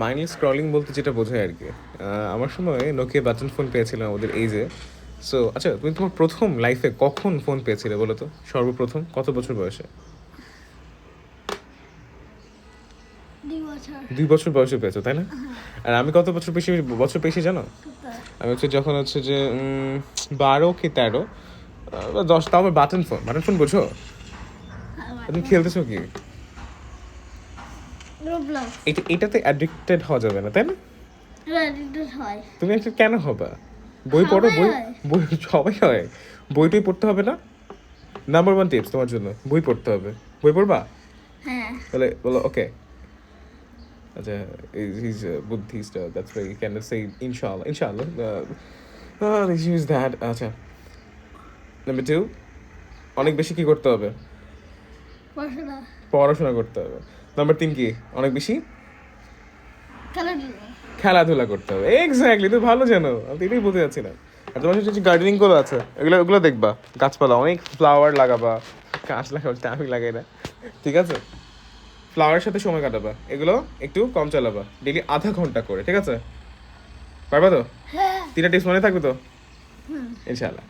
Mindless scrolling বলতে যেটা বোঝায় আর কি, আমার সময় নোকিয়া বাটন ফোন পেয়েছিলাম ওদের এইজে। সো আচ্ছা, তুমি তোমার প্রথম লাইফে কখন ফোন পেয়েছিলে বলো তো? সর্বপ্রথম কত বছর বয়সে? 2 বছর। 2 বছর বয়সে পেয়েছো, তাই না? আর আমি কত বছর পেয়েছি জানো? আমি হচ্ছে যখন হচ্ছে যে 12 কি 13, 10, তাও আবার বাটন ফোন। বাটন ফোন বোঝো? তুমি খেলতেছো কি? রোবলক্স। এটাতে অ্যাডিক্টেড হওয়া যাবে না, তাই না? অ্যাডিক্টেড হয়। তুমি একটা কেন হবা? বই পড়ো, সবাই বই হয়। বই সবাই হয়। বইটই পড়তে হবে না? নাম্বার 1 টিপস তোমার জন্য, বই পড়তে হবে। বই পড়বা? হ্যাঁ। তাহলে বলো ওকে। আচ্ছা, he's Buddhist, that's why you can say ইনশাআল্লাহ ইনশাআল্লাহ। let's use that. আচ্ছা, নাম্বার 2, অনেক বেশি কি করতে হবে? পড়াশোনা। পড়াশোনা করতে হবে। নাম্বার 3 কি? অনেক বেশি খেলাধুলা। খেলাধুলা করতে হবে। এক্স্যাক্টলি, তুমি ভালো জানো, আমি তো এটাই বলতে যাচ্ছি না। আর তোমার সাথে যে গার্ডেনিং গুলো আছে, এগুলো ওগুলো দেখবা, গাছপালা অনেক ফ্লাওয়ার লাগাবা। গাছ লাগাবো, আমি লাগাই না, ঠিক আছে? ফ্লাওয়ারের সাথে সময় কাটাবা, এগুলো একটু কম চালাবা, ডেইলি আধা ঘন্টা করে, ঠিক আছে? পারবা তো? হ্যাঁ। 3টা টিপস মনে থাকবে তো? ইনশাআল্লাহ।